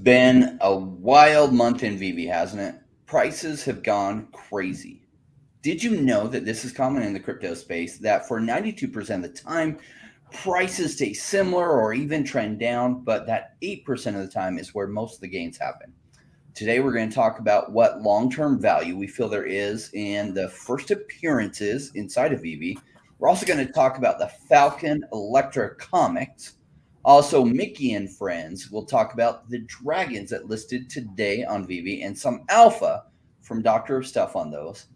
been a wild month in VeVe, hasn't it? Prices have gone crazy. Did you know that this is common in the crypto space, that for 92% of the time, prices stay similar or even trend down, but that 8% of the time is where most of the gains happen? Today, we're going to talk about what long-term value we feel there is in the first appearances inside of VeVe. We're also going to talk about the Falcon Electra comics. Also, Mickey and friends will talk about the dragons that listed today on VeVe and some alpha from Doctor of Stuff on those.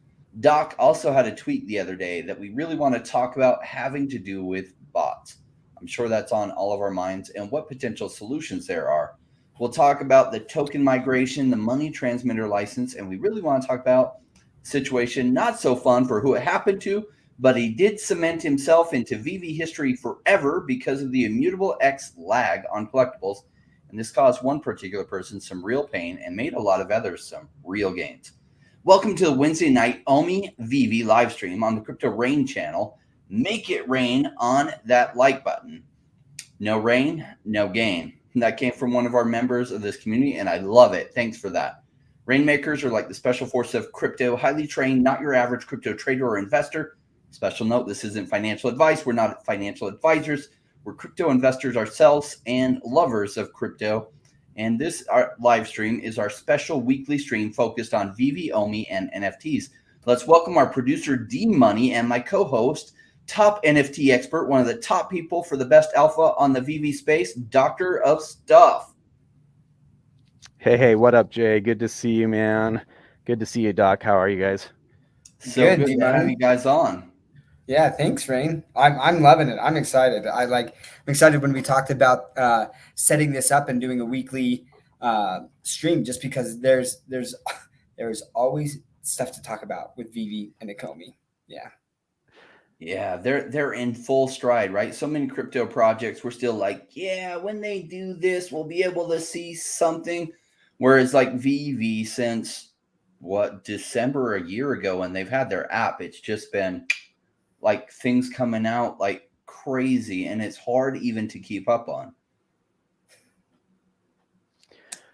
Doc also had a tweet the other day that we really want to talk about having to do with bots. I'm sure that's on all of our minds and what potential solutions there are. We'll talk about the token migration, the money transmitter license, and we really want to talk about situation not so fun for who it happened to, but he did cement himself into VeVe history forever because of the immutable X lag on collectibles, and this caused one particular person some real pain and made a lot of others some real gains. Welcome to the Wednesday night Ecomi VeVe live stream on the Crypto Rain channel. Make it rain on that like button. No rain, no gain. That came from one of our members of this community, and I love it. Thanks for that. Rainmakers are like the special force of crypto, highly trained, not your average crypto trader or investor. Special note, this isn't financial advice. We're not financial advisors. We're crypto investors ourselves and lovers of crypto. And this live stream is our special weekly stream focused on VeVe, Ecomi, and NFTs. Let's welcome our producer, D Money, and my co-host, top NFT expert, one of the top people for the best alpha on the VeVe space, Doctor of Stuff. Hey, what up, Jay? Good to see you, man. Good to see you, Doc. How are you guys? So good to have you guys on. Yeah, thanks, Rain. I'm loving it. I'm excited. I'm excited when we talked about setting this up and doing a weekly stream, just because there's always stuff to talk about with VeVe and Ecomi. Yeah, they're in full stride, right? So many crypto projects, we're still like, yeah, when they do this, we'll be able to see something. Whereas like VeVe, since December a year ago, and they've had their app, it's just been like things coming out like crazy, and it's hard even to keep up on.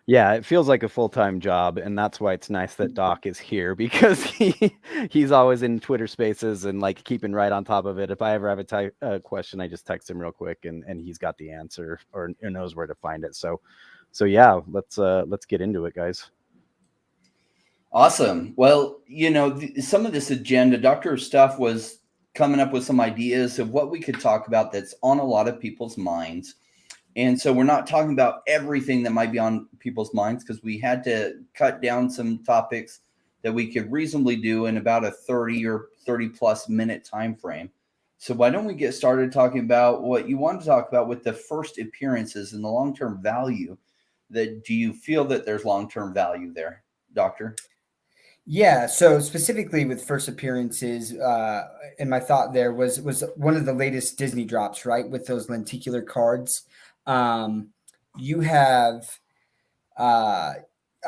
Yeah, it feels like a full-time job, and that's why it's nice that Doc is here, because he's always in Twitter Spaces and like keeping right on top of it. If I ever have a question, I just text him real quick, and he's got the answer or knows where to find it. So yeah, let's get into it, guys. Awesome. Well, some of this agenda, Doctor of Stuff was coming up with some ideas of what we could talk about that's on a lot of people's minds. And so we're not talking about everything that might be on people's minds, because we had to cut down some topics that we could reasonably do in about a 30 or 30 plus minute time frame. So why don't we get started talking about what you want to talk about with the first appearances and the long-term value? Do you feel that there's long-term value there, Doctor? Yeah, so specifically with first appearances, and my thought there was one of the latest Disney drops, right? With those lenticular cards. You have,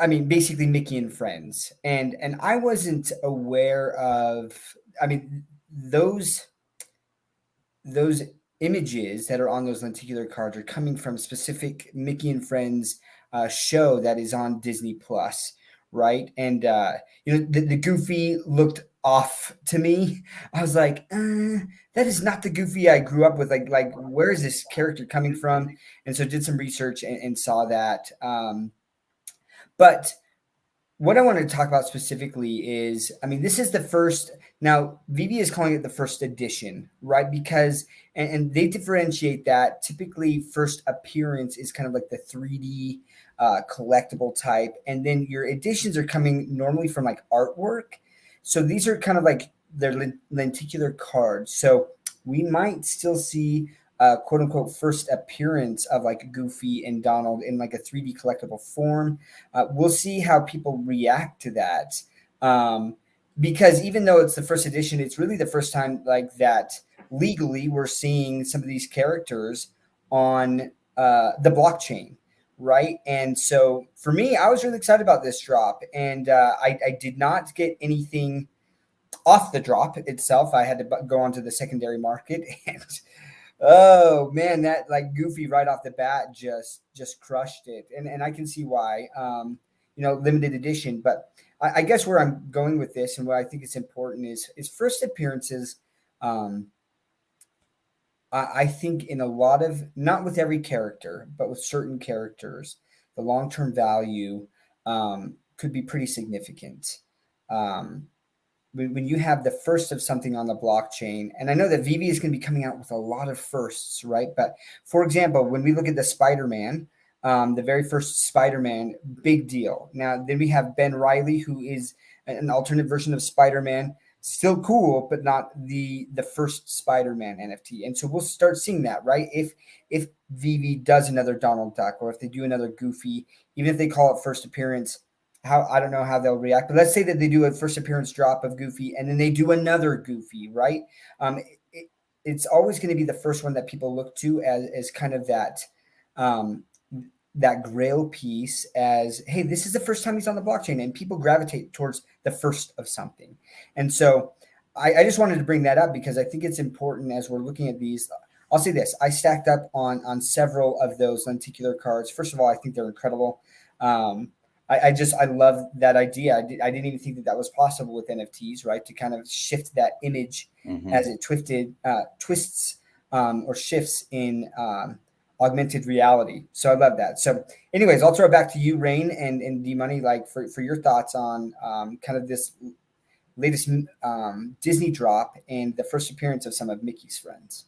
basically Mickey and Friends, and I wasn't aware of, those images that are on those lenticular cards are coming from specific Mickey and Friends show that is on Disney Plus. Right. And, the Goofy looked off to me. I was like, that is not the Goofy I grew up with. Like, where is this character coming from? And so did some research and saw that. But what I wanted to talk about specifically is, this is the first. Now, VeVe is calling it the first edition, right? Because, and they differentiate that typically first appearance is kind of like the 3D collectible type. And then your editions are coming normally from like artwork. So these are kind of like their lenticular cards. So we might still see quote unquote first appearance of like Goofy and Donald in like a 3D collectible form. We'll see how people react to that. Because even though it's the first edition, it's really the first time like that legally we're seeing some of these characters on the blockchain. Right. And so for me, I was really excited about this drop, and I did not get anything off the drop itself. I had to go onto the secondary market and Oh man, that like Goofy right off the bat just crushed it, and I can see why. Limited edition, but I guess where I'm going with this and what I think is important is first appearances. Um, I think in a lot of, not with every character, but with certain characters, the long term value could be pretty significant. Um, when you have the first of something on the blockchain, and I know that VeVe is going to be coming out with a lot of firsts, right? But for example, when we look at the Spider-Man, the very first Spider-Man, big deal. Now, then we have Ben Riley, who is an alternate version of Spider-Man, still cool, but not the first Spider-Man NFT. And so we'll start seeing that, right? If VeVe does another Donald Duck, or if they do another Goofy, even if they call it first appearance, how I don't know how they'll react, but let's say that they do a first appearance drop of Goofy and then they do another Goofy, right? It's always going to be the first one that people look to as kind of um, that grail piece, as hey, this is the first time he's on the blockchain, and people gravitate towards the first of something. And so I just wanted to bring that up because I think it's important as we're looking at these. I'll say this: I stacked up on several of those lenticular cards. First of all, I think they're incredible. I love that idea. I didn't even think that was possible with NFTs, right? To kind of shift that image as it twists or shifts in augmented reality. So I love that. So anyways, I'll throw it back to you, Rain, and D-Money, like for your thoughts on kind of this latest Disney drop and the first appearance of some of Mickey's friends.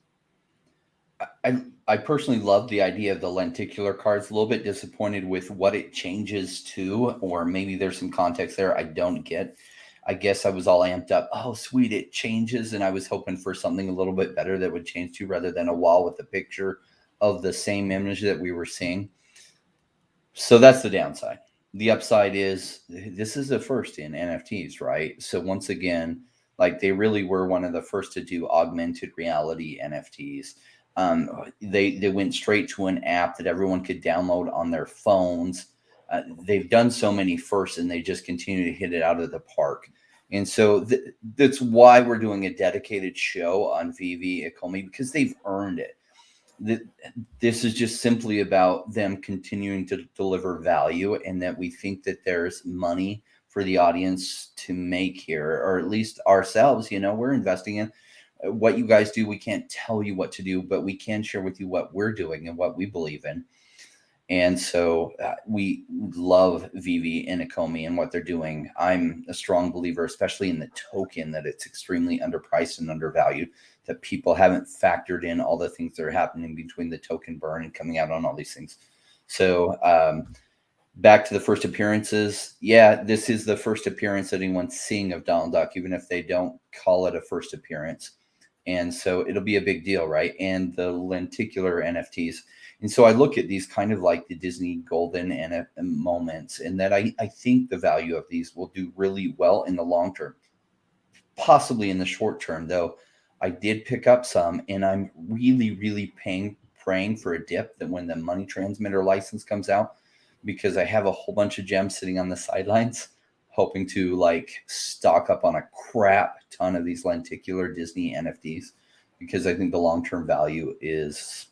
I personally love the idea of the lenticular cards. A little bit disappointed with what it changes to, or maybe there's some context there I don't get. I guess I was all amped up. Oh, sweet, it changes. And I was hoping for something a little bit better that would change to, rather than a wall with a picture of the same image that we were seeing. So that's the downside. The upside is this is the first in NFTs, right? So once again, like they really were one of the first to do augmented reality NFTs. They went straight to an app that everyone could download on their phones. They've done so many firsts, and they just continue to hit it out of the park. And so that's why we're doing a dedicated show on VeVe Ecomi, because they've earned it. This is just simply about them continuing to deliver value, and that we think that there's money for the audience to make here, or at least ourselves. We're investing in what you guys do. We can't tell you what to do, but we can share with you what we're doing and what we believe in. And so we love VeVe and Ecomi and what they're doing. I'm a strong believer, especially in the token, that it's extremely underpriced and undervalued, that people haven't factored in all the things that are happening between the token burn and coming out on all these things. So back to the first appearances. Yeah, this is the first appearance that anyone's seeing of Donald Duck, even if they don't call it a first appearance. And so it'll be a big deal, right? And the lenticular NFTs. And so I look at these kind of like the Disney golden moments, and that I think the value of these will do really well in the long term. Possibly in the short term, though, I did pick up some, and I'm really, really praying for a dip, that when the money transmitter license comes out, because I have a whole bunch of gems sitting on the sidelines, hoping to like stock up on a crap ton of these lenticular Disney NFTs, because I think the long-term value is,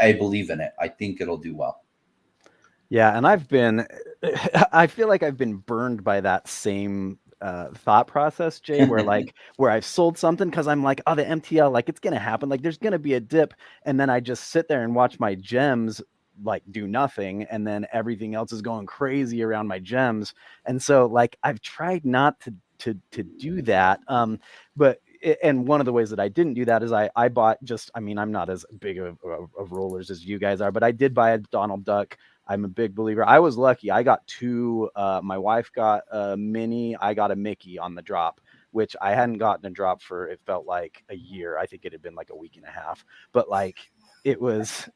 I believe in it. I think it'll do well. Yeah, and I feel like I've been burned by that same thought process, Jay, where I've sold something because I'm like, oh, the MTL, like it's gonna happen, like there's gonna be a dip, and then I just sit there and watch my gems like do nothing, and then everything else is going crazy around my gems. And so like I've tried not to do that, but and one of the ways that I didn't do that is I bought just, I mean, I'm not as big of rollers as you guys are, but I did buy a Donald Duck. I'm a big believer. I was lucky. I got two. My wife got a Minnie. I got a Mickey on the drop, which I hadn't gotten a drop for, it felt like a year. I think it had been like a week and a half, but like it was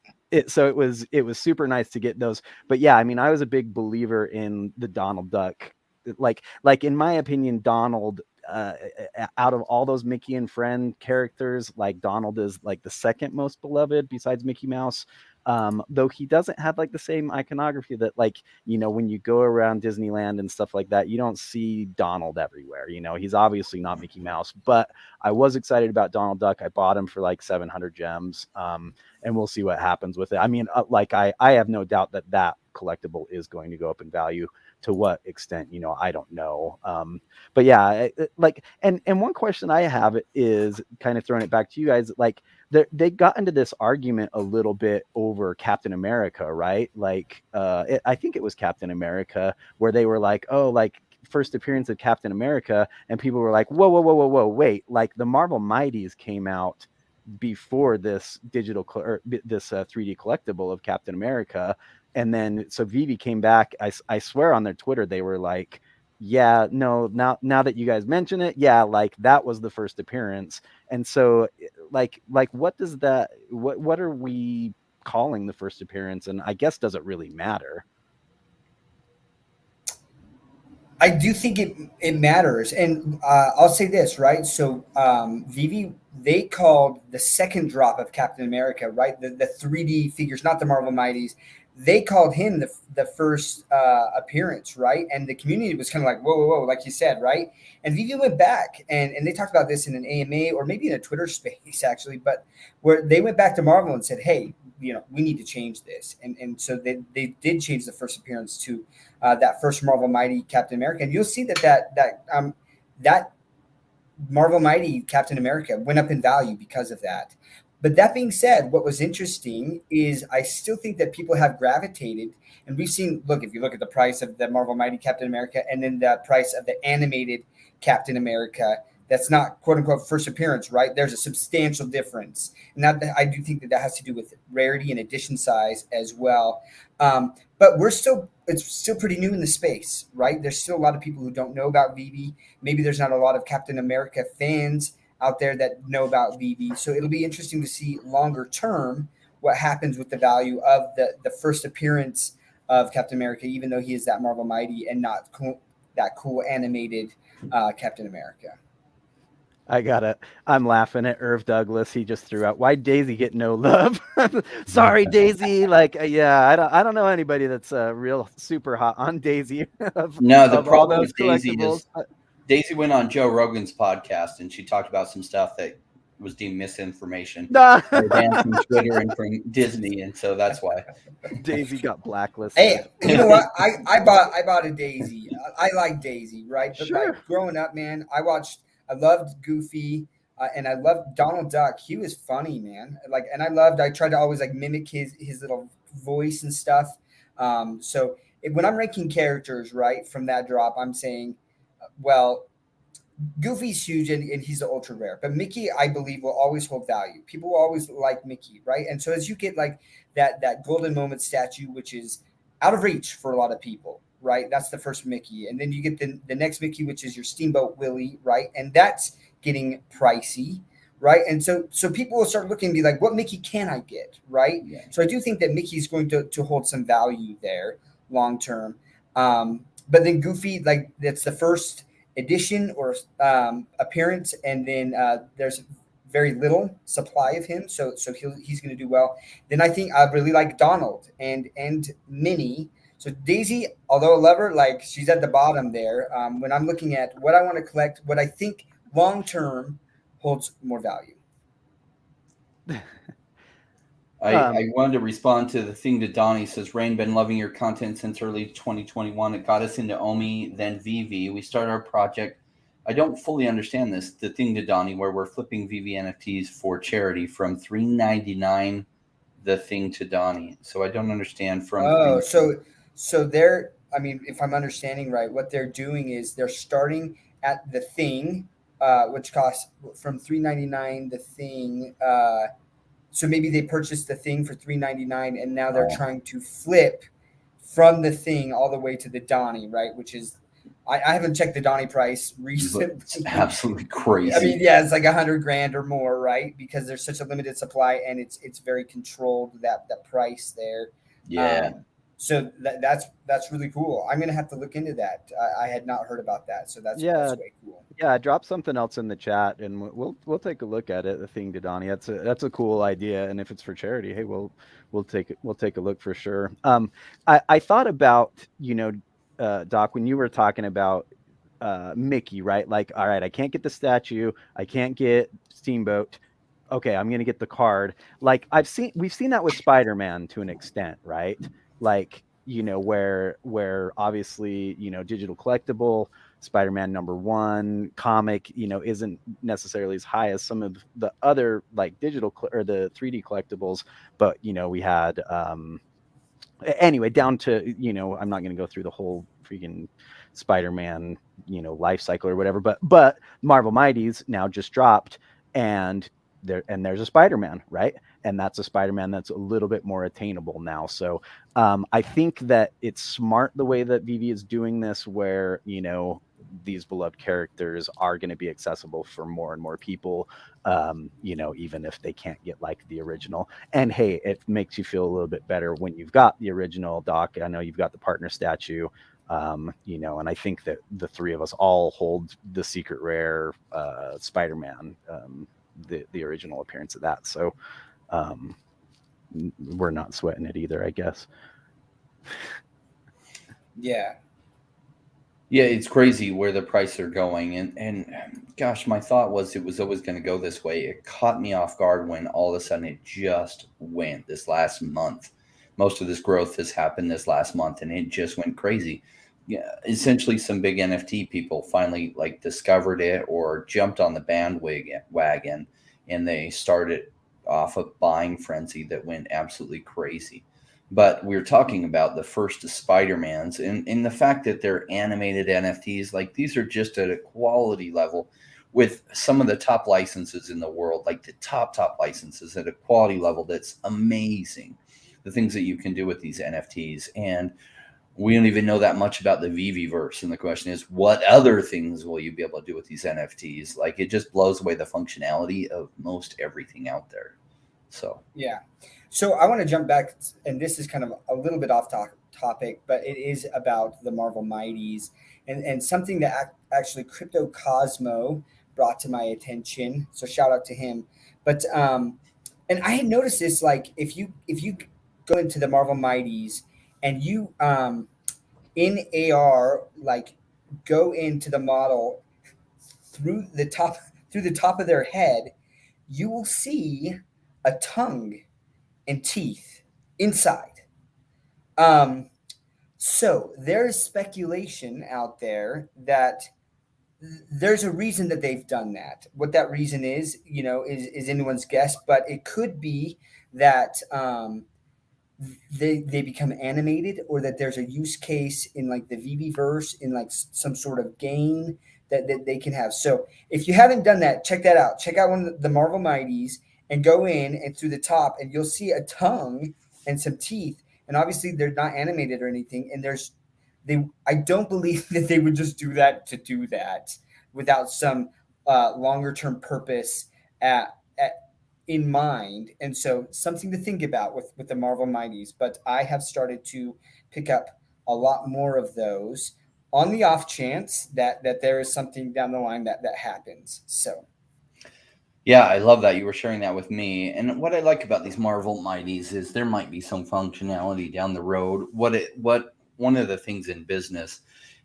super nice to get those. But yeah, I mean, I was a big believer in the Donald Duck. Like in my opinion, Donald, out of all those Mickey and friend characters, like Donald is like the second most beloved besides Mickey Mouse. Though he doesn't have like the same iconography that, like, you know, when you go around Disneyland and stuff like that, you don't see Donald everywhere. You know, he's obviously not Mickey Mouse, but I was excited about Donald Duck. I bought him for like 700 gems, and we'll see what happens with it. I mean, like I have no doubt that that collectible is going to go up in value. To what extent, you know, I don't know. But yeah, like, and one question I have is kind of throwing it back to you guys, like, they got into this argument a little bit over Captain America, right? Like, I think it was Captain America where they were like, oh, like first appearance of Captain America, and people were like, whoa, wait, like the Marvel Mighties came out before this this 3D collectible of Captain America, and then so VeVe came back. I swear on their Twitter they were like, yeah, no, now that you guys mention it, yeah, like that was the first appearance. And so like what does that, what are we calling the first appearance? And I guess, does it really matter? I do think it matters, and I'll say this, right? So VeVe, they called the second drop of Captain America, right? The 3D figures, not the Marvel Mighties. They called him the first appearance, right? And the community was kind of like, whoa, like you said, right? And VeVe went back and they talked about this in an AMA or maybe in a Twitter space actually, but where they went back to Marvel and said, hey, you know, we need to change this, and so they did change the first appearance to that first Marvel Mighty Captain America, and you'll see that Marvel Mighty Captain America went up in value because of that. But that being said, what was interesting is I still think that people have gravitated, and we've seen. Look, if you look at the price of the Marvel Mighty Captain America and then the price of the animated Captain America, that's not quote unquote first appearance, right? There's a substantial difference. And that, I do think that has to do with rarity and edition size as well. But it's still pretty new in the space, right? There's still a lot of people who don't know about VeVe. Maybe there's not a lot of Captain America fans out there that know about VeVe. So it'll be interesting to see longer term what happens with the value of the first appearance of Captain America, even though he is that Marvel Mighty and not that cool animated Captain America. I'm laughing at Irv Douglas. He just threw out, why Daisy get no love? Sorry, Daisy. Like, yeah, I don't know anybody that's real super hot on Daisy. The problem with Daisy is Daisy went on Joe Rogan's podcast and she talked about some stuff that was deemed misinformation. Banned from Twitter and from Disney, and so that's why Daisy got blacklisted. Hey, you know what? I bought a Daisy. I like Daisy, right? But sure. Like growing up, man, I loved Goofy, and I loved Donald Duck. He was funny, man. Like, and I tried to always like mimic his little voice and stuff. So when I'm ranking characters, right, from that drop, I'm saying, well, Goofy's huge and he's the ultra rare, but Mickey, I believe, will always hold value. People will always like Mickey, right? And so as you get like that golden moment statue, which is out of reach for a lot of people, right? That's the first Mickey. And then you get the next Mickey, which is your Steamboat Willie, right? And that's getting pricey, right? And so people will start looking and be like, what Mickey can I get, right? Yeah. So I do think that Mickey's going to hold some value there long term. But then Goofy, like that's the first edition or appearance, and then there's very little supply of him, so he's going to do well. Then I think I really like Donald and Minnie. So Daisy, although I love her, like she's at the bottom there. When I'm looking at what I want to collect, what I think long term holds more value. I wanted to respond to the thing that Donnie says. Rain, been loving your content since early 2021. It got us into Omi, then VeVe. We started our project. I don't fully understand this. The thing to Donnie, where we're flipping VeVe NFTs for charity from $3.99. The thing to Donnie. So I don't understand from. Oh, so they're. I mean, if I'm understanding right, what they're doing is they're starting at the thing, which costs from $3.99. The thing. So maybe they purchased the thing for $3.99, and now they're trying to flip from the thing all the way to the Donnie, right? Which is, I haven't checked the Donnie price recently. It's absolutely crazy. I mean, yeah, it's like $100,000 or more, right? Because there's such a limited supply, and it's very controlled that price there. Yeah. So that's really cool. I'm gonna have to look into that. I had not heard about that, so that's Yeah, way cool. yeah. Drop something else in the chat, and we'll take a look at it. The thing, Didani, that's a cool idea, and if it's for charity, hey, we'll take a look for sure. I thought about, Doc, when you were talking about Mickey, right? Like, all right, I can't get the statue, I can't get Steamboat. Okay, I'm gonna get the card. Like we've seen that with Spider-Man to an extent, right? Like, where obviously, digital collectible, Spider-Man #1 comic, isn't necessarily as high as some of the other like digital or the 3D collectibles, but we had anyway, down to, I'm not going to go through the whole freaking Spider-Man, life cycle or whatever, but Marvel Mighties now just dropped, and there's a Spider-Man, right? And that's a Spider-Man that's a little bit more attainable now. So I think that it's smart the way that VeVe is doing this, where, these beloved characters are going to be accessible for more and more people, even if they can't get like the original. And hey, it makes you feel a little bit better when you've got the original, Doc. I know you've got the partner statue, and I think that the three of us all hold the secret rare Spider-Man, the original appearance of that. So we're not sweating it either, I guess. Yeah. Yeah, it's crazy where the prices are going. And gosh, my thought was it was always going to go this way. It caught me off guard when all of a sudden it just went this last month. Most of this growth has happened this last month, and it just went crazy. Yeah, essentially some big NFT people finally like discovered it or jumped on the bandwagon, and they started off a buying frenzy that went absolutely crazy. But we're talking about the first Spider-Mans, and the fact that they're animated NFTs, like these are just at a quality level with some of the top licenses in the world, like the top licenses at a quality level that's amazing. The things that you can do with these NFTs. And we don't even know that much about the VeVe verse. And the question is, what other things will you be able to do with these NFTs? Like it just blows away the functionality of most everything out there. So Yeah. So I want to jump back, and this is kind of a little bit off topic, but it is about the Marvel Mighties and something that actually Crypto Cosmo brought to my attention. So shout out to him. But and I had noticed this, like if you go into the Marvel Mighties and you in AR like go into the model through the top of their head, you will see a tongue and teeth inside. So there is speculation out there that there's a reason that they've done that. What that reason is, is anyone's guess, but it could be that they become animated, or that there's a use case in like the VeVe verse in like some sort of game that they can have. So if you haven't done that, check that out. Check out one of the Marvel Mighties and go in and through the top, and you'll see a tongue and some teeth. And obviously they're not animated or anything. And I don't believe that they would just do that without some longer term purpose in mind. And so something to think about with the Marvel Mighties. But I have started to pick up a lot more of those on the off chance that there is something down the line that happens. So yeah, I love that you were sharing that with me. And what I like about these Marvel Mighties is there might be some functionality down the road. What one of the things in business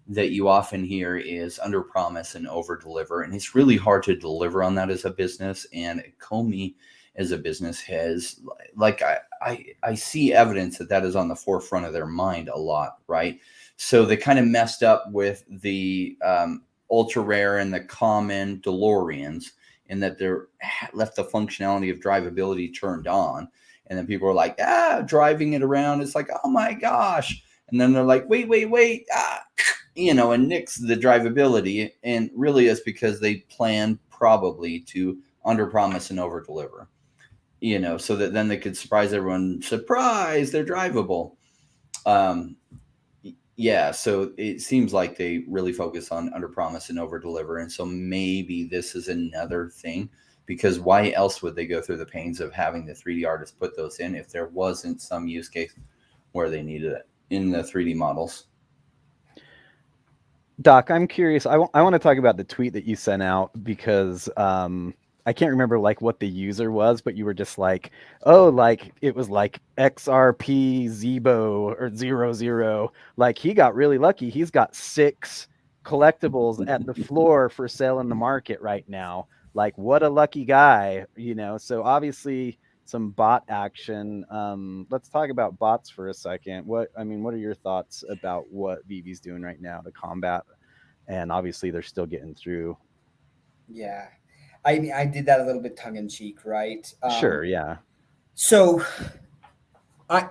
that you often hear is under promise and over deliver, and it's really hard to deliver on that as a business. And Ecomi as a business has, like, I see evidence that is on the forefront of their mind a lot, right? So they kind of messed up with the ultra rare and the common DeLoreans, in that they're left the functionality of drivability turned on. And then people are like, driving it around. It's like, oh my gosh. And then they're like, wait, and nix the drivability. And really it's because they plan probably to under promise and over deliver, so that then they could surprise everyone. Surprise, they're drivable. Yeah, so it seems like they really focus on under promise and over deliver. And so maybe this is another thing, because why else would they go through the pains of having the 3D artist put those in if there wasn't some use case where they needed it? in the 3D models. Doc, I'm curious. I want to talk about the tweet that you sent out because I can't remember like what the user was, but you were just like, oh, like it was like XRP Zebo or 00. Like he got really lucky. He's got 6 collectibles at the floor for sale in the market right now. Like what a lucky guy, you know. So obviously some bot action. Let's talk about bots for a second. What are your thoughts about what VeVe's doing right now to combat? And obviously, they're still getting through. Yeah, I mean, I did that a little bit tongue in cheek, right? Sure, yeah. So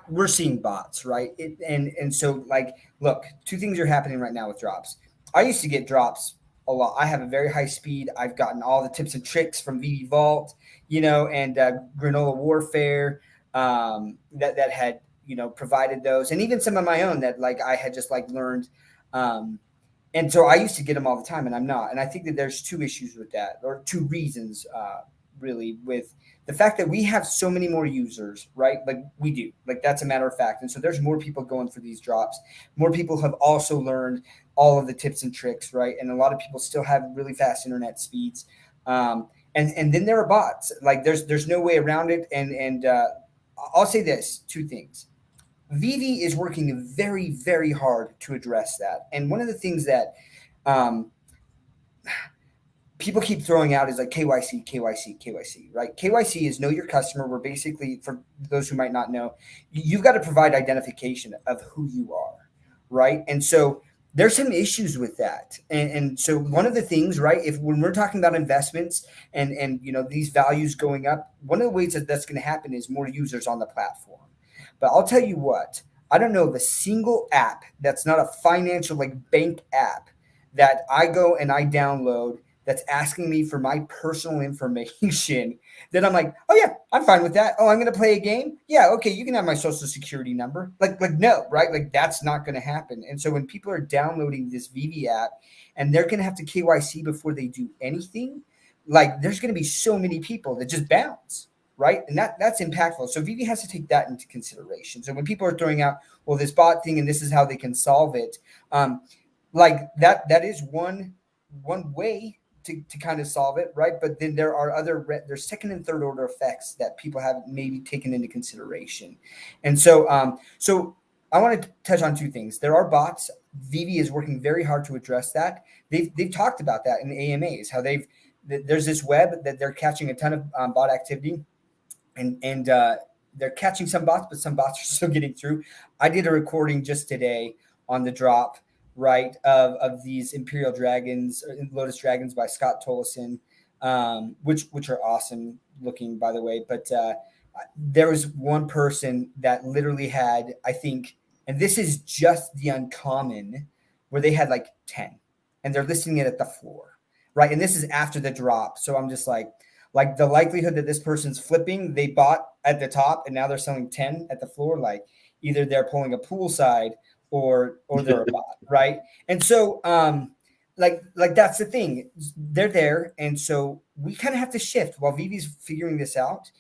we're seeing bots, right? And so like, look, two things are happening right now with drops. I used to get drops a lot. I have a very high speed. I've gotten all the tips and tricks from VeVe Vault, and Granola Warfare that had provided those, and even some of my own that like I had just like learned. And so I used to get them all the time, and I'm not. And I think that there's 2 issues with that, or 2 reasons, really, with the fact that we have so many more users, right? Like we do, like that's a matter of fact. And so there's more people going for these drops. More people have also learned all of the tips and tricks, right? And a lot of people still have really fast internet speeds. And then there are bots. Like there's no way around it. And I'll say this: 2 things. VeVe is working very, very hard to address that. And one of the things that people keep throwing out is like KYC, KYC, KYC, right? KYC is know your customer. We're basically, for those who might not know, you've got to provide identification of who you are, right? And so there's some issues with that. And so one of the things, right, if when we're talking about investments and these values going up, one of the ways that that's going to happen is more users on the platform. But I'll tell you what, I don't know of a single app that's not a financial like bank app that I go and I download that's asking me for my personal information that I'm like, oh yeah, I'm fine with that. Oh, I'm going to play a game. Yeah. Okay. You can have my social security number. Like no, right? Like that's not going to happen. And so when people are downloading this VeVe app and they're going to have to KYC before they do anything, like there's going to be so many people that just bounce. Right. And that's impactful. So VeVe has to take that into consideration. So when people are throwing out, well, this bot thing and this is how they can solve it, like that is one way to kind of solve it. Right. But then there are there's second and third order effects that people have maybe taken into consideration. And so I want to touch on 2 things. There are bots. VeVe is working very hard to address that. They've talked about that in the AMAs, how there's this web that they're catching a ton of bot activity. And they're catching some bots, but some bots are still getting through. I did a recording just today on the drop, right, of these Imperial Dragons, Lotus Dragons by Scott Tolleson, which are awesome looking, by the way. But there was one person that literally had, I think, and this is just the uncommon, where they had like 10, and they're listing it at the floor, right? And this is after the drop. So I'm just like the likelihood that this person's flipping, they bought at the top and now they're selling 10 at the floor. Like either they're pulling a poolside or they're a bot, right? And so like that's the thing. They're there. And so we kind of have to shift while VeVe's figuring this out.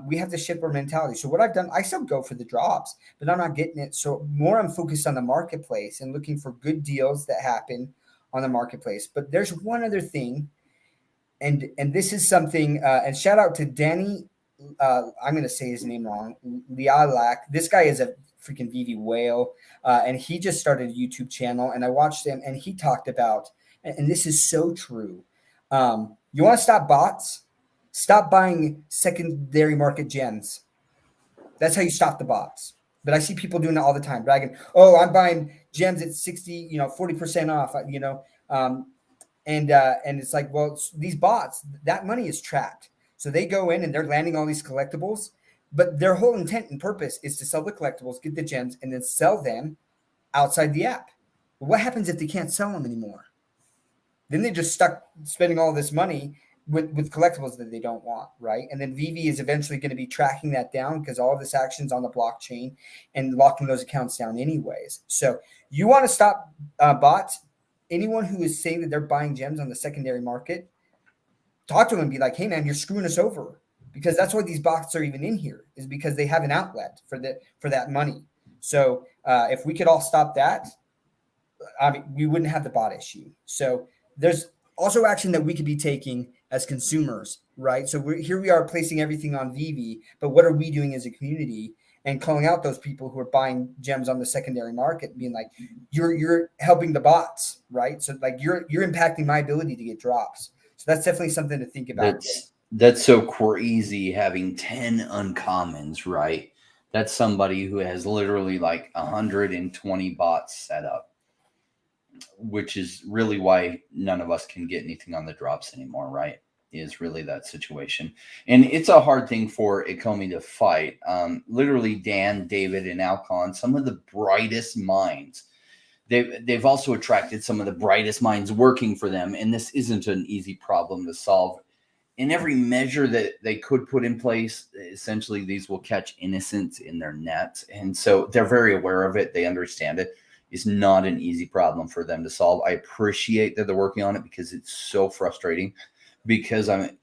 We have to shift our mentality. So what I've done, I still go for the drops, but I'm not getting it. So more I'm focused on the marketplace and looking for good deals that happen on the marketplace. But there's one other thing. And this is something, and shout out to Danny, I'm going to say his name wrong, Lialak. This guy is a freaking VeVe whale, and he just started a YouTube channel, and I watched him, and he talked about, and this is so true, you want to stop bots? Stop buying secondary market gems. That's how you stop the bots. But I see people doing it all the time, bragging, oh, I'm buying gems at 60, 40% off, And it's like, well, these bots, that money is trapped. So they go in and they're landing all these collectibles, but their whole intent and purpose is to sell the collectibles, get the gems, and then sell them outside the app. But what happens if they can't sell them anymore? Then they're just stuck spending all this money with collectibles that they don't want, right? And then VeVe is eventually going to be tracking that down because all of this action's on the blockchain and locking those accounts down anyways. So you want to stop bots. Anyone who is saying that they're buying gems on the secondary market, talk to them and be like, hey man, you're screwing us over, because that's why these bots are even in here, is because they have an outlet for that money. So If we could all stop that, I mean, we wouldn't have the bot issue. So there's also action that we could be taking as consumers, right? So we are placing everything on VeVe, but what are we doing as a community and calling out those people who are buying gems on the secondary market, being like, you're helping the bots, right? So like you're impacting my ability to get drops. So that's definitely something to think about. That's so crazy having 10 uncommons, right? That's somebody who has literally like 120 bots set up, which is really why none of us can get anything on the drops anymore, right? Is really that situation. And it's a hard thing for Ecomi to fight. Literally Dan, David, and Alcon, some of the brightest minds. They've also attracted some of the brightest minds working for them. And this isn't an easy problem to solve. In every measure that they could put in place, essentially these will catch innocents in their nets. And so they're very aware of it. They understand it. It's not an easy problem for them to solve. I appreciate that they're working on it because it's so frustrating. Because I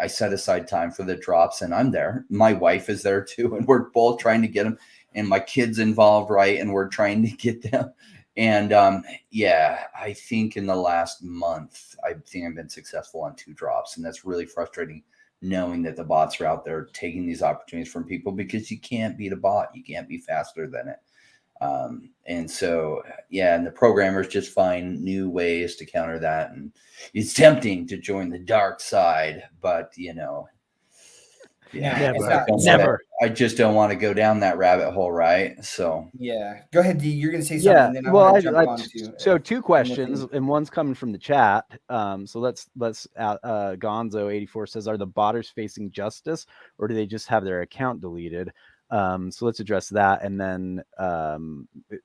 set aside time for the drops and I'm there. My wife is there too. And we're both trying to get them, and my kids involved, right? And we're trying to get them. And I think in the last month, I think I've been successful on 2 drops. And that's really frustrating, knowing that the bots are out there taking these opportunities from people, because you can't beat a bot. You can't be faster than it. And so, and the programmers just find new ways to counter that. And it's tempting to join the dark side, but never. I just don't want to go down that rabbit hole, right? So go ahead, D. You're going to say something. And then well, I jump on to. So 2 questions, and one's coming from the chat. So let's Gonzo84 says, are the botters facing justice, or do they just have their account deleted? So let's address that. And then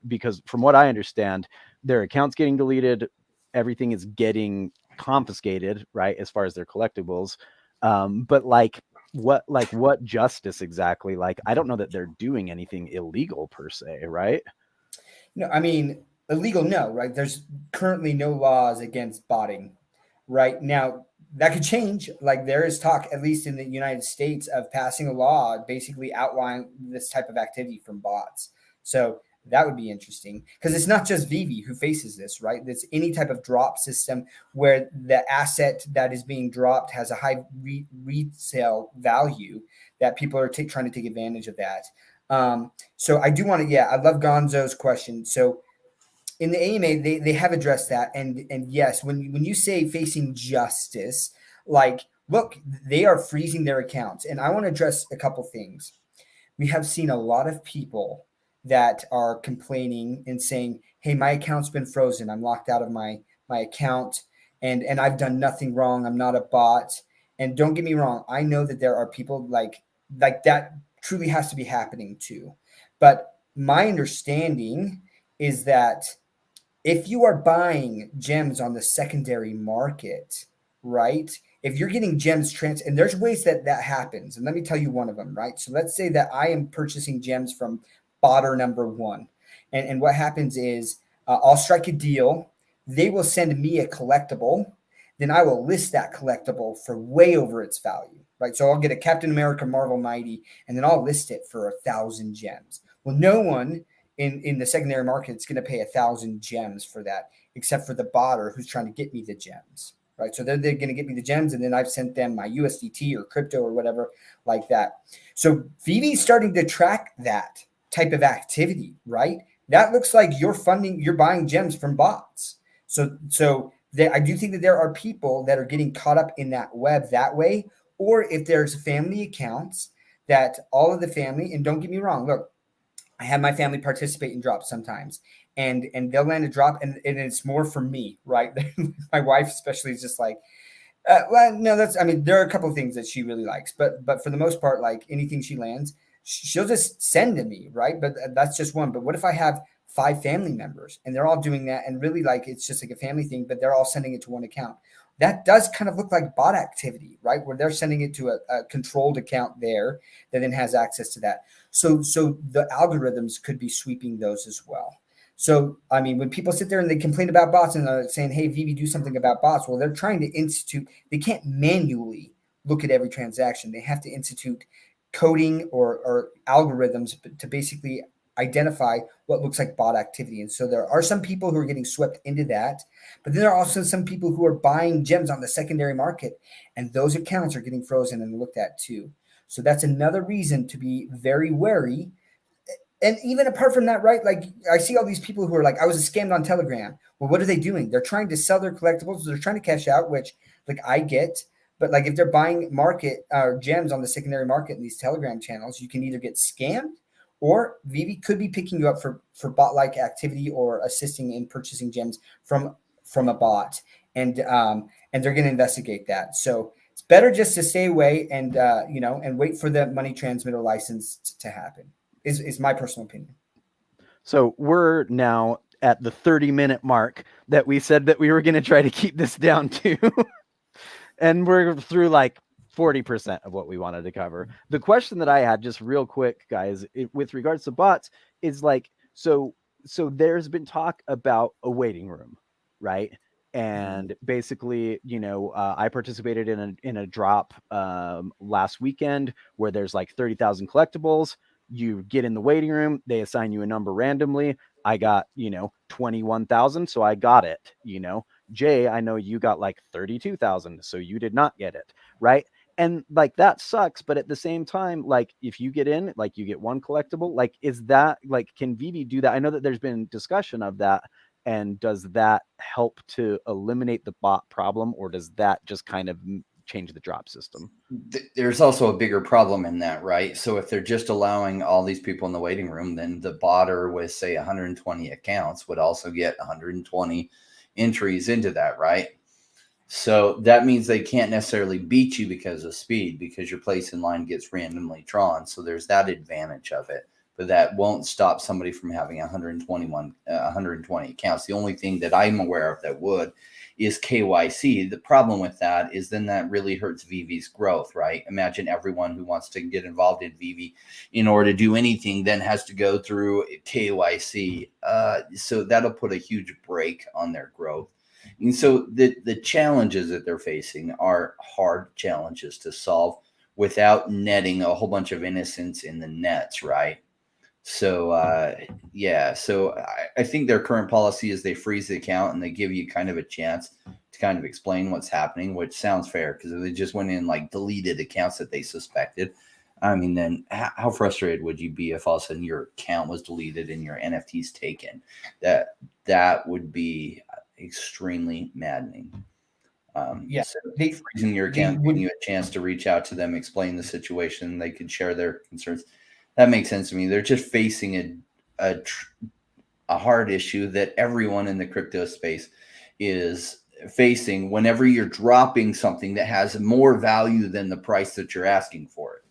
because from what I understand, their account's getting deleted, everything is getting confiscated, right, as far as their collectibles. But what justice exactly? Like, I don't know that they're doing anything illegal per se, right? No, I mean, illegal, no, right? There's currently no laws against botting right now. That could change. Like, there is talk, at least in the United States, of passing a law basically outlining this type of activity from bots. So that would be interesting, because it's not just VeVe who faces this, right? It's any type of drop system where the asset that is being dropped has a high resale value, that people are trying to take advantage of that. So I do want to, I love Gonzo's question. So in the AMA, they have addressed that. And yes, when you say facing justice, like, look, they are freezing their accounts. And I want to address a couple things. We have seen a lot of people that are complaining and saying, hey, my account's been frozen. I'm locked out of my account, and I've done nothing wrong. I'm not a bot. And don't get me wrong, I know that there are people like that truly has to be happening too. But my understanding is that if you are buying gems on the secondary market, right? If you're getting gems and there's ways that happens. And let me tell you one of them, right? So let's say that I am purchasing gems from botter number 1. And what happens is I'll strike a deal. They will send me a collectible. Then I will list that collectible for way over its value, right? So I'll get a Captain America Marvel Mighty, and then I'll list it for 1,000 gems. Well, no one in the secondary market is going to pay 1,000 gems for that, except for the botter who's trying to get me the gems, right? So they're going to get me the gems, and then I've sent them my USDT or crypto or whatever like that. So VeVe is starting to track that type of activity, right? That looks like you're buying gems from bots. So I do think that there are people that are getting caught up in that web that way. Or if there's family accounts that all of the family, and don't get me wrong, look, I have my family participate in drops sometimes, and they'll land a drop, and it's more for me, right? My wife especially is just like, well, no, there are a couple of things that she really likes, but for the most part, like anything she lands, she'll just send to me, right? But that's just one. But what if I have 5 family members and they're all doing that, and really like it's just like a family thing, but they're all sending it to one account? That does kind of look like bot activity, right? Where they're sending it to a controlled account there that then has access to that. So the algorithms could be sweeping those as well. So, I mean, when people sit there and they complain about bots and are saying, hey, VeVe, do something about bots. Well, they're trying to institute, they can't manually look at every transaction. They have to institute coding or algorithms to basically identify what looks like bot activity. And so there are some people who are getting swept into that, but then there are also some people who are buying gems on the secondary market, and those accounts are getting frozen and looked at too. So that's another reason to be very wary. And even apart from that, right? Like I see all these people who are like, I was scammed on Telegram. Well, what are they doing? They're trying to sell their collectibles. They're trying to cash out, which like I get. But like if they're buying market gems on the secondary market in these Telegram channels, you can either get scammed, or VeVe could be picking you up for bot-like activity or assisting in purchasing gems from a bot, and they're going to investigate that. So it's better just to stay away and and wait for the money transmitter license to happen. Is my personal opinion. So we're now at the 30-minute mark that we said that we were going to try to keep this down to. And we're through like 40% of what we wanted to cover. The question that I had, just real quick, guys, with regards to bots, is like, so there's been talk about a waiting room, right? And basically, I participated in a drop last weekend where there's like 30,000 collectibles. You get in the waiting room, they assign you a number randomly. I got, 21,000, so I got it. Jay, I know you got like 32,000, so you did not get it, right? And like that sucks, but at the same time, like if you get in, like you get one collectible, like is that like, can VeVe do that? I know that there's been discussion of that, and does that help to eliminate the bot problem, or does that just kind of change the drop system? There's also a bigger problem in that, right? So if they're just allowing all these people in the waiting room, then the botter with say 120 accounts would also get 120 entries into that, right? So that means they can't necessarily beat you because of speed, because your place in line gets randomly drawn. So there's that advantage of it, but that won't stop somebody from having 120 accounts. The only thing that I'm aware of that would is KYC. The problem with that is then that really hurts VeVe's growth, right? Imagine everyone who wants to get involved in VeVe in order to do anything then has to go through KYC. So that'll put a huge brake on their growth. And so the challenges that they're facing are hard challenges to solve without netting a whole bunch of innocents in the nets, right? So, yeah, so I think their current policy is they freeze the account and they give you kind of a chance to kind of explain what's happening, which sounds fair, because if they just went in and like deleted accounts that they suspected, I mean, then how frustrated would you be if all of a sudden your account was deleted and your NFTs taken? That would be extremely maddening. Yeah, so freezing your account, giving you a chance to reach out to them, explain the situation, they could share their concerns. That makes sense to me. They're just facing a hard issue that everyone in the crypto space is facing whenever you're dropping something that has more value than the price that you're asking for it.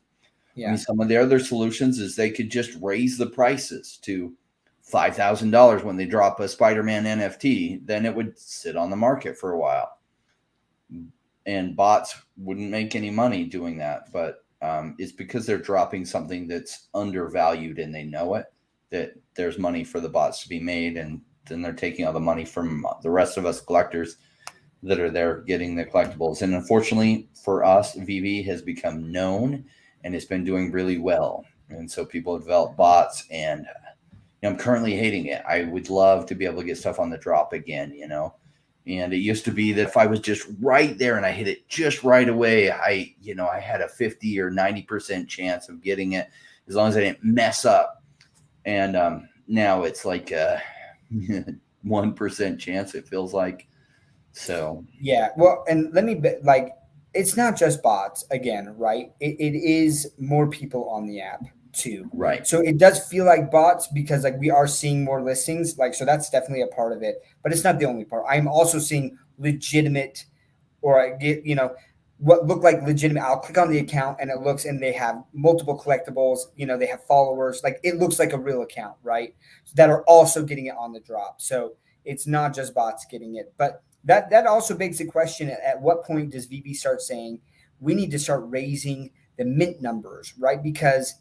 Yeah. I mean, some of the other solutions is they could just raise the prices to $5,000 when they drop a Spider-Man NFT. Then it would sit on the market for a while. And bots wouldn't make any money doing that. But it's because they're dropping something that's undervalued and they know it, that there's money for the bots to be made. And then they're taking all the money from the rest of us collectors that are there getting the collectibles. And unfortunately for us, VeVe has become known and it's been doing really well. And so people have developed bots, and I'm currently hating it. I would love to be able to get stuff on the drop again, And it used to be that if I was just right there and I hit it just right away, I had a 50 or 90% chance of getting it as long as I didn't mess up. And now it's like a 1% chance, it feels like. So yeah, well, and let me it's not just bots again, right? It is more people on the app too, right? So it does feel like bots because like we are seeing more listings, like, so that's definitely a part of it, but it's not the only part. I'm also seeing legitimate, or I get what look like legitimate. I'll click on the account and it looks, and they have multiple collectibles, they have followers, like it looks like a real account, right? So that are also getting it on the drop. So it's not just bots getting it, but that also begs the question: at what point does VeVe start saying we need to start raising the mint numbers, right? Because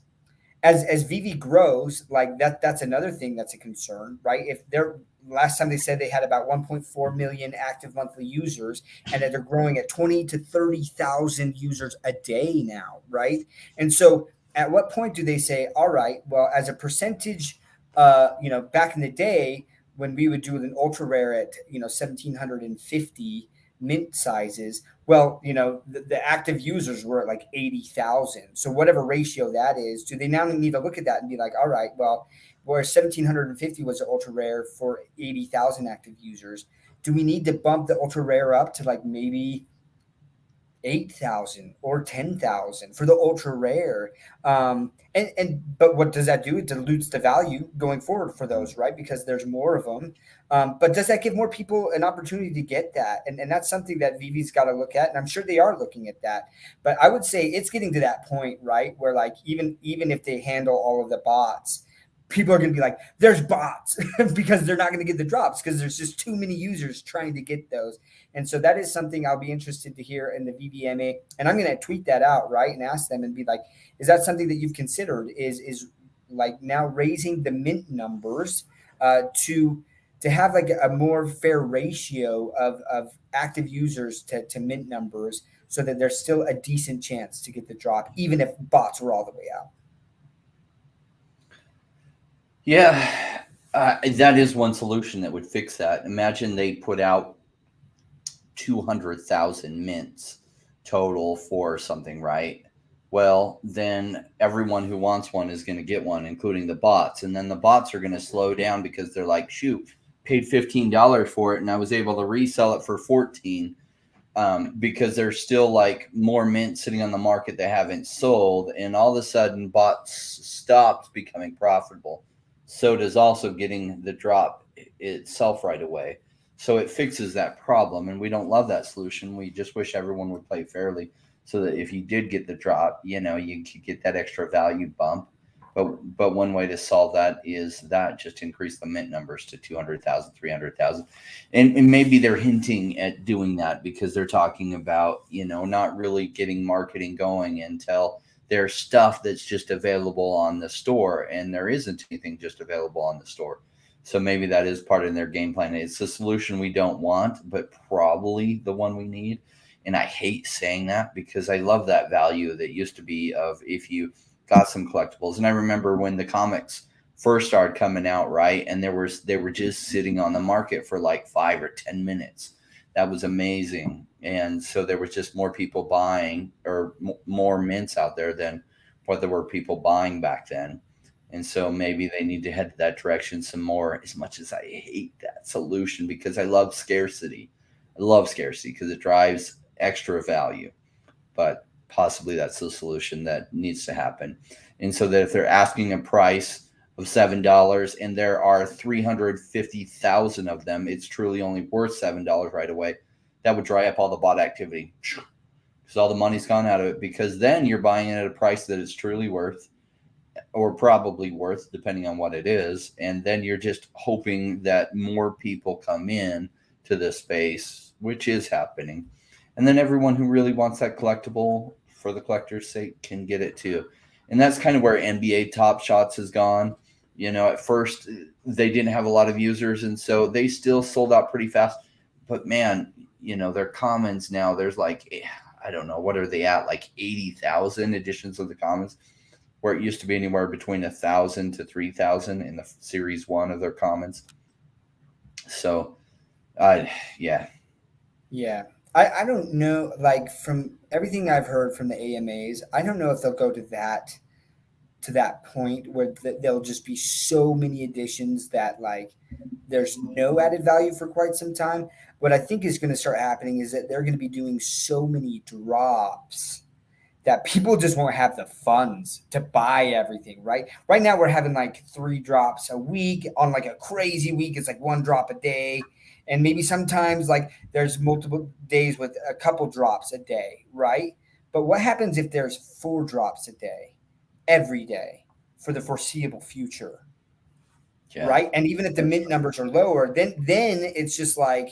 as VeVe grows, like that's another thing that's a concern, right? If they're last time they said they had about 1.4 million active monthly users, and that they're growing at 20 to 30,000 users a day now, right? And so at what point do they say, all right, well, as a percentage back in the day when we would do an ultra rare at 1,750 mint sizes, well, the active users were at like 80,000. So whatever ratio that is, do they now need to look at that and be like, all right, well, where 1,750 was an ultra rare for 80,000 active users, do we need to bump the ultra rare up to like maybe 8,000 or 10,000 for the ultra rare? But what does that do? It dilutes the value going forward for those, right? Because there's more of them. But does that give more people an opportunity to get that? And that's something that VeVe's got to look at, and I'm sure they are looking at that. But I would say it's getting to that point, right, where like even if they handle all of the bots, people are going to be like, there's bots because they're not going to get the drops because there's just too many users trying to get those. And so that is something I'll be interested to hear in the VeVe. And I'm going to tweet that out, right, and ask them and be like, is that something that you've considered? Is like now raising the mint numbers to have like a more fair ratio of active users to mint numbers, so that there's still a decent chance to get the drop, even if bots were all the way out. Yeah, that is one solution that would fix that. Imagine they put out 200,000 mints total for something, right? Well, then everyone who wants one is going to get one, including the bots. And then the bots are going to slow down because they're like, shoot, paid $15 for it and I was able to resell it for 14, because there's still like more mint sitting on the market that haven't sold. And all of a sudden bots stopped becoming profitable. So does also getting the drop itself right away. So it fixes that problem, and we don't love that solution. We just wish everyone would play fairly, so that if you did get the drop, you could get that extra value bump. But one way to solve that is that just increase the mint numbers to 200,000, 300,000. And maybe they're hinting at doing that because they're talking about, not really getting marketing going until there's stuff that's just available on the store, and there isn't anything just available on the store. So maybe that is part of their game plan. It's a solution we don't want, but probably the one we need. And I hate saying that because I love that value that used to be of if you got some collectibles. And I remember when the comics first started coming out, right? And they were just sitting on the market for like 5 or 10 minutes. That was amazing. And so there was just more people buying, or more mints out there than what there were people buying back then. And so maybe they need to head to that direction some more, as much as I hate that solution because I love scarcity. I love scarcity because it drives extra value. But possibly that's the solution that needs to happen. And so that if they're asking a price of $7 and there are 350,000 of them, it's truly only worth $7 right away. That would dry up all the bot activity because all the money's gone out of it, because then you're buying it at a price that it's truly worth, or probably worth, depending on what it is. And then you're just hoping that more people come in to this space, which is happening. And then everyone who really wants that collectible for the collector's sake can get it too. And that's kind of where NBA Top Shots has gone. At first they didn't have a lot of users, and so they still sold out pretty fast. But man, their commons now, there's like, I don't know, what are they at? Like 80,000 editions of the commons, where it used to be anywhere between 1,000 to 3,000 in the series 1 of their commons. So, yeah. I don't know, like from everything I've heard from the AMAs, I don't know if they'll go to that point where there'll just be so many editions that like there's no added value for quite some time. What I think is going to start happening is that they're going to be doing so many drops that people just won't have the funds to buy everything, right? Right now we're having like 3 drops a week. On like a crazy week, it's like 1 drop a day. And maybe sometimes like there's multiple days with a couple drops a day, right? But what happens if there's 4 drops a day, every day, for the foreseeable future? Yeah. Right? And even if the mint numbers are lower, then it's just like,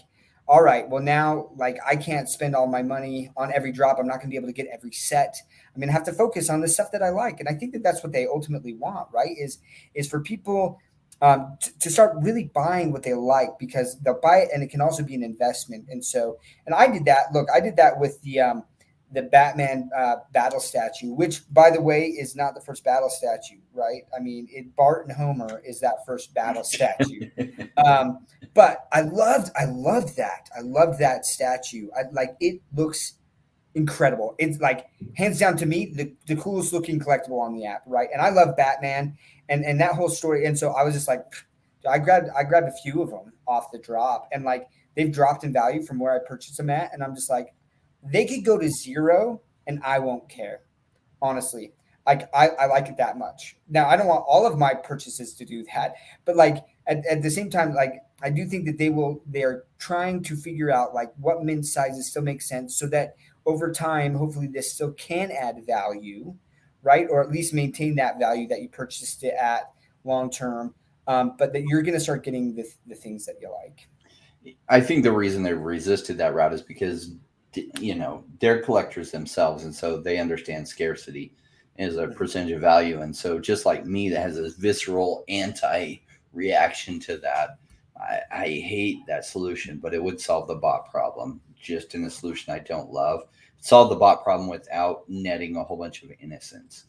all right, well now, like I can't spend all my money on every drop. I'm not going to be able to get every set. I'm going to have to focus on the stuff that I like. And I think that that's what they ultimately want, right? Is for people to start really buying what they like, because they'll buy it and it can also be an investment. And so, and I did that. Look, I did that with the the Batman battle statue, which, by the way, is not the first battle statue, right? I mean, Bart and Homer is that first battle statue. But I loved that. I loved that statue. It looks incredible. It's like hands down to me the coolest looking collectible on the app, right? And I love Batman and that whole story. And so I was just like, I grabbed a few of them off the drop, and like they've dropped in value from where I purchased them at, and I'm just like, they could go to 0 and I won't care. Honestly, like I like it that much. Now I don't want all of my purchases to do that, but like at the same time, like I do think that they are trying to figure out like what mint sizes still make sense, so that over time, hopefully this still can add value, right? Or at least maintain that value that you purchased it at long term. But that you're going to start getting the things that you like. I think the reason they resisted that route is because, they're collectors themselves, and so they understand scarcity is a percentage of value. And so just like me, that has a visceral anti-reaction to that. I hate that solution, but it would solve the bot problem just in a solution I don't love. Solve the bot problem without netting a whole bunch of innocents.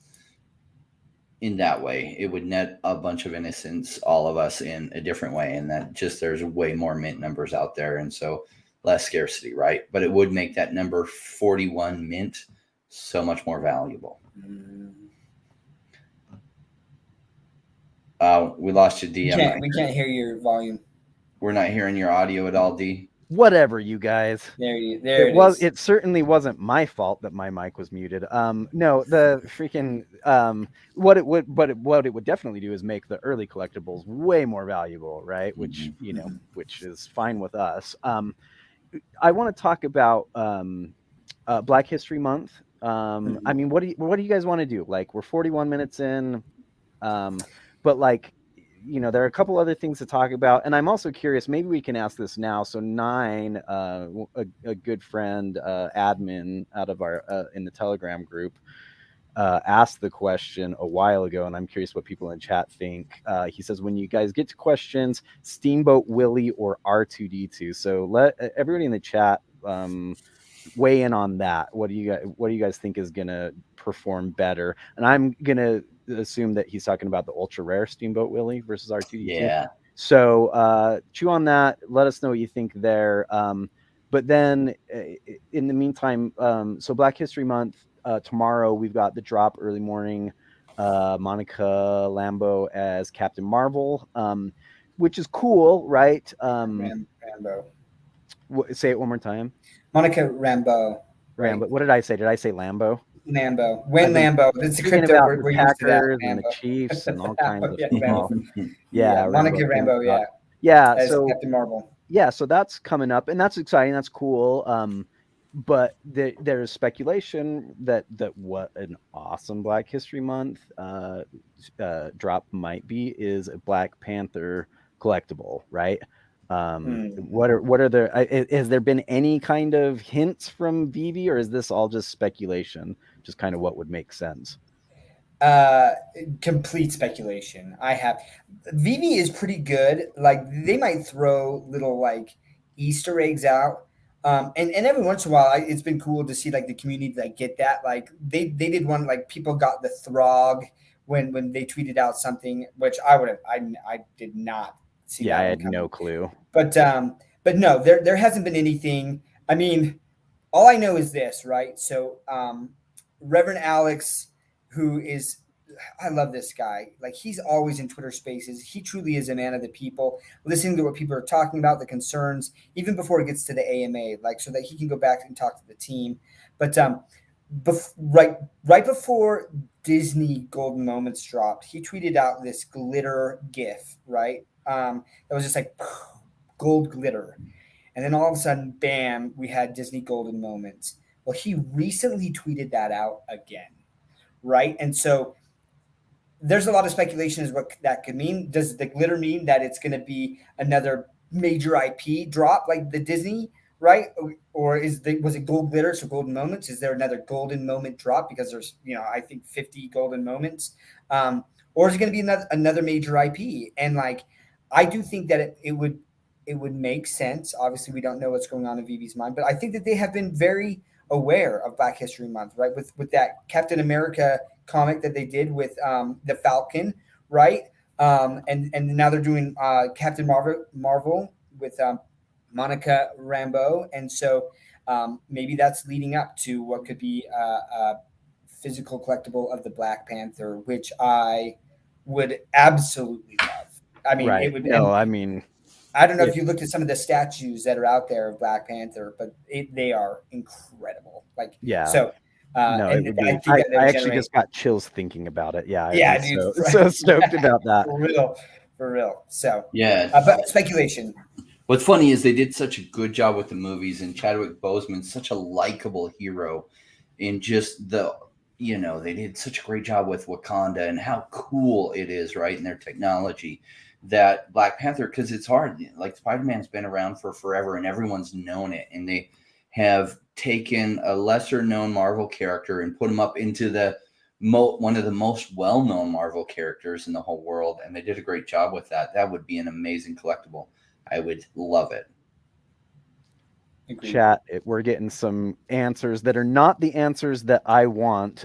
In that way, it would net a bunch of innocents, all of us, in a different way. And that just, there's way more mint numbers out there. And so less scarcity, right? But it would make that number 41 mint so much more valuable. We lost you, D. We can't hear your volume. We're not hearing your audio at all, D. Whatever, you guys. There it was. Is. It certainly wasn't my fault that my mic was muted. No, the freaking what it would definitely do is make the early collectibles way more valuable, right? Which which is fine with us. I want to talk about Black History Month. I mean, what do you guys want to do? Like, we're 41 minutes in, but like, there are a couple other things to talk about, and I'm also curious. Maybe we can ask this now. So Nine, a good friend, admin out of our in the Telegram group, asked the question a while ago, and I'm curious what people in chat think. He says, when you guys get to questions, Steamboat Willie or R2D2. So let everybody in the chat weigh in on that. What do you guys think is gonna perform better? And I'm gonna assume that he's talking about the ultra rare Steamboat Willie versus R2D2. Yeah. So chew on that. Let us know what you think there. But then in the meantime, so Black History Month, tomorrow we've got the drop early morning, Monica Rambeau as Captain Marvel, which is cool, right? Rambeau. Say it one more time. Monica Rambeau. Right? Rambeau. What did I say? Did I say Lambeau? Lambeau. Lambeau. That's the crypto about the Packers and the Chiefs and all kinds of football. Yeah, Monica Rambeau. Yeah. Yeah. As so Captain Marvel. Yeah, so that's coming up, and that's exciting. That's cool. But there's speculation that what an awesome Black History Month drop might be is a Black Panther collectible, right? What are there? Has there been any kind of hints from VeVe, or is this all just speculation? Just kind of what would make sense? Complete speculation. VeVe is pretty good. Like, they might throw little like Easter eggs out. And every once in a while, it's been cool to see like the community like get that. Like they did one, like people got the Throg when they tweeted out something, which I did not see. Yeah, I had no clue. But no, there hasn't been anything. I mean, all I know is this, right? So Reverend Alex, I love this guy. Like, he's always in Twitter Spaces. He truly is a man of the people, listening to what people are talking about, the concerns, even before it gets to the AMA, like, so that he can go back and talk to the team. But right before Disney Golden Moments dropped, he tweeted out this glitter GIF, right? That was just like gold glitter. And then all of a sudden, bam, we had Disney Golden Moments. Well, he recently tweeted that out again, right? And so there's a lot of speculation as what that could mean. Does the glitter mean that it's going to be another major IP drop like the Disney, right? Or was it gold glitter, so golden moments? Is there another golden moment drop because there's, I think 50 golden moments? Or is it going to be another major IP? And like, I do think that it would make sense. Obviously, we don't know what's going on in VeVe's mind, but I think that they have been very aware of Black History Month, right? With that Captain America comic that they did with the Falcon, right? And now they're doing Captain Marvel with Monica Rambeau, and so maybe that's leading up to what could be a physical collectible of the Black Panther, which I would absolutely love. I mean, Right. it would. No, And I mean, I don't know if you looked at some of the statues that are out there of Black Panther, but they are incredible. Like, yeah. so, No, it and would I be. think that I would actually generate. just got chills thinking about it. Yeah, I'd Yeah, be dude, so stoked about that. for real. So, Yeah. but speculation. What's funny is they did such a good job with the movies, and Chadwick Boseman's such a likable hero. In just they did such a great job with Wakanda and how cool it is, right? And their technology that Black Panther, because it's hard. Like Spider-Man's been around for forever, and everyone's known it, and they have taken a lesser known Marvel character and put him up into one of the most well-known Marvel characters in the whole world, and they did a great job with that. That would be an amazing collectible. I would love it. Agreed. Chat, we're getting some answers that are not the answers that I want.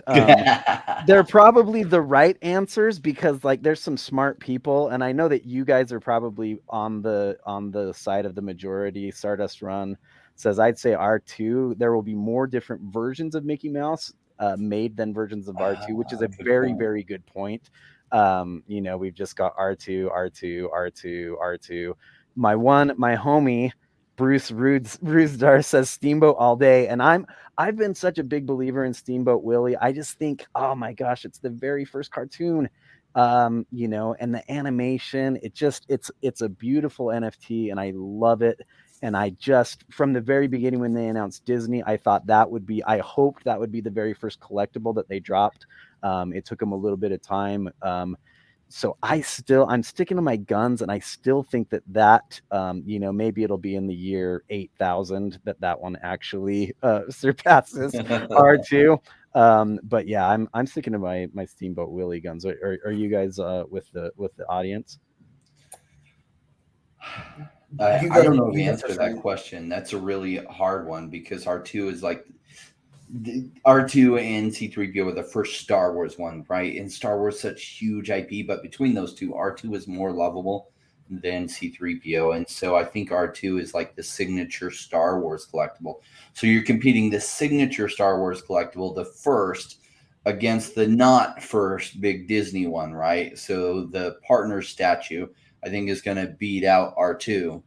They're probably the right answers because like there's some smart people, and I know that you guys are probably on the side of the majority. Stardust Run says I'd say R2. There will be more different versions of Mickey Mouse made than versions of R2, which is a very, very good point. We've just got R2, R2, R2, R2. My homie Bruce Ruzdar says Steamboat all day, and I've been such a big believer in Steamboat Willie. I just think, oh my gosh, it's the very first cartoon, and the animation. It's a beautiful NFT, and I love it. And I just from the very beginning when they announced Disney, I hoped that would be the very first collectible that they dropped. It took them a little bit of time. So I'm sticking to my guns, and I still think that maybe it'll be in the year 8000 that one actually surpasses R2. But yeah, I'm sticking to my Steamboat Willie guns. Are you guys with the audience? I don't know the answer to that question. That's a really hard one because R2 is like R2 and C3PO were the first Star Wars one, right? And Star Wars such huge IP, but between those two, R2 is more lovable than C3PO, and so I think R2 is like the signature Star Wars collectible. So you're competing the signature Star Wars collectible, the first, against the not first big Disney one, right? So the partner statue, I think, is going to beat out R2,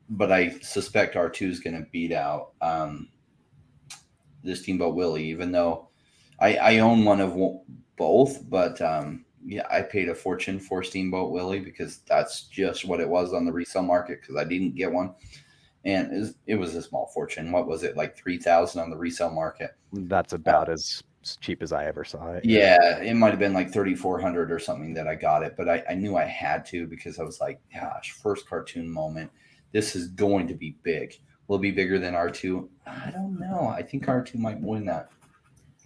but I suspect R2 is going to beat out the Steamboat Willie, even though I own one of both, but I paid a fortune for Steamboat Willie because that's just what it was on the resale market because I didn't get one, and it was a small fortune. What was it, like $3,000 on the resale market? That's about as cheap as I ever saw it. Yeah, it might have been like $3,400 or something that I got it, but I knew I had to because I was like, gosh, first cartoon moment. This is going to be big. Will it be bigger than R2? I don't know. I think R2 might win that.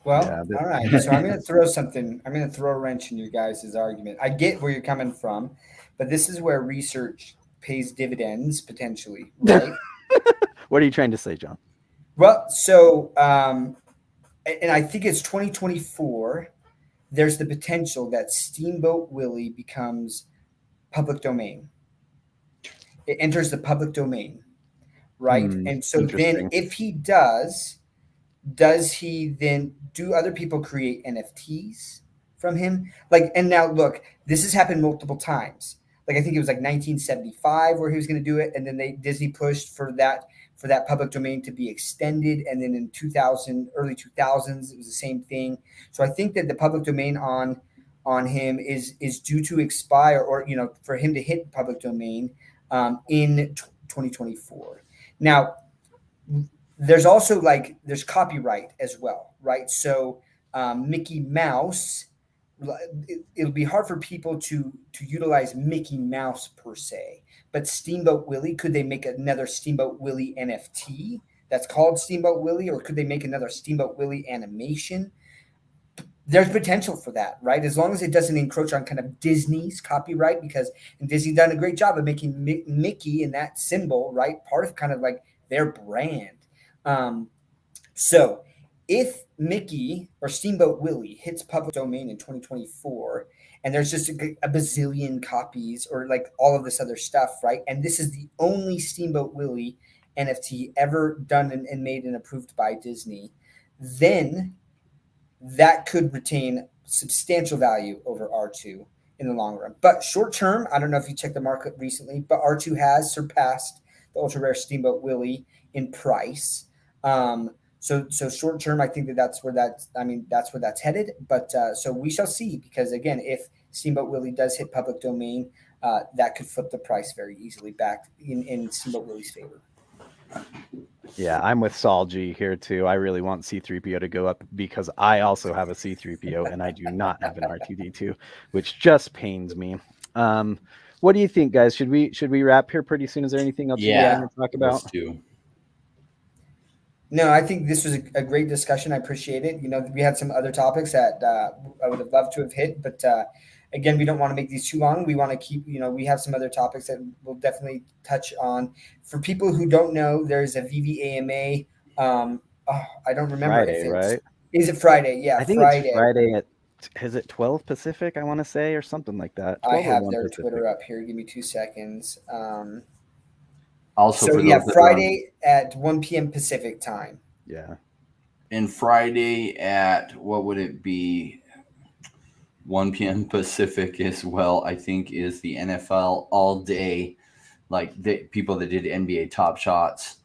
Well, all right. So I'm going to throw something. I'm going to throw a wrench in your guys' argument. I get where you're coming from, but this is where research pays dividends potentially, right? What are you trying to say, John? Well, so, and I think it's 2024. There's the potential that Steamboat Willie becomes public domain. It enters the public domain, right? And so then if he does he then do other people create NFTs from him? Like, and now look, this has happened multiple times. Like I think it was like 1975 where he was going to do it, and then Disney pushed for that public domain to be extended, and then in early 2000s, it was the same thing. So I think that the public domain on him is due to expire, or for him to hit public domain in 2024. Now, there's also there's copyright as well, right? So Mickey Mouse, it'll be hard for people to utilize Mickey Mouse per se, but Steamboat Willie, could they make another Steamboat Willie NFT that's called Steamboat Willie, or could they make another Steamboat Willie animation? There's potential for that, right? As long as it doesn't encroach on kind of Disney's copyright, because Disney done a great job of making Mickey and that symbol, right, part of kind of like their brand. So if Mickey or Steamboat Willie hits public domain in 2024, and there's just a bazillion copies or like all of this other stuff, right? And this is the only Steamboat Willie NFT ever done and made and approved by Disney, then that could retain substantial value over R2 in the long run. But short term, I don't know if you checked the market recently, but R2 has surpassed the ultra rare Steamboat Willie in price. So short term, I think that's where that's headed. But so we shall see, because again, if Steamboat Willie does hit public domain, that could flip the price very easily back in Steamboat Willie's favor. Yeah, I'm with Saul G here too. I really want C3PO to go up because I also have a C3PO and I do not have an R2D2, which just pains me. What do you think, guys? Should we wrap here pretty soon? Is there anything else you want to talk about? Let's do. No, I think this was a great discussion. I appreciate it. We had some other topics that I would have loved to have hit, but again, we don't want to make these too long. We want to keep, we have some other topics that we'll definitely touch on. For people who don't know, there's a VeVe AMA. I don't remember. Friday, right? Is it Friday? Yeah, I think it's Friday at, is it 12 Pacific, I want to say, or something like that. I have their Pacific. Twitter up here. Give me 2 seconds. Also, so yeah, Friday at 1 p.m. Pacific time. Yeah. And Friday at, what would it be? 1 p.m. Pacific as well, I think, is the NFL all day, like the people that did NBA Top Shots.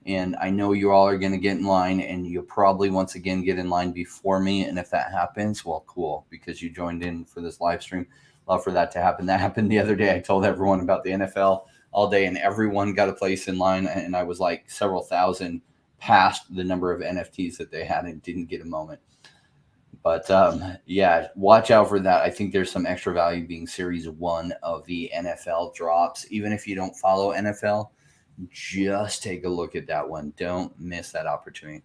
And I know you all are going to get in line, and you'll probably once again get in line before me. And if that happens, well, cool, because you joined in for this live stream. Love for that to happen. That happened the other day. I told everyone about the NFL all day, and everyone got a place in line. And I was like several thousand past the number of NFTs that they had and didn't get a moment. But yeah, watch out for that. I think there's some extra value being Series 1 of the NFL drops. Even if you don't follow NFL, just take a look at that one. Don't miss that opportunity.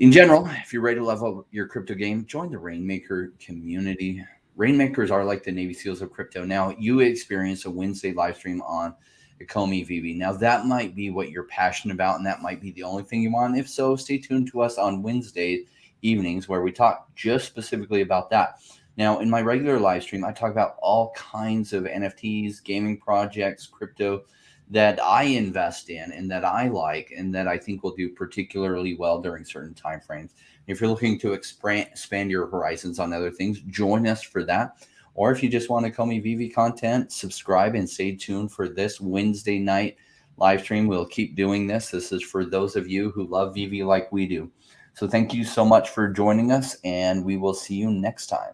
In general, if you're ready to level up your crypto game, join the Rainmaker community. Rainmakers are like the Navy SEALs of crypto. Now, you experience a Wednesday live stream on Ecomi VeVe. Now, that might be what you're passionate about, and that might be the only thing you want. If so, stay tuned to us on Wednesdays evenings where we talk just specifically about that. Now, in my regular live stream, I talk about all kinds of NFTs, gaming projects, crypto that I invest in and that I like and that I think will do particularly well during certain time frames. If you're looking to expand your horizons on other things, join us for that. Or if you just want to Ecomi VeVe content, subscribe and stay tuned for this Wednesday night live stream. We'll keep doing this. This is for those of you who love VeVe like we do. So thank you so much for joining us, and we will see you next time.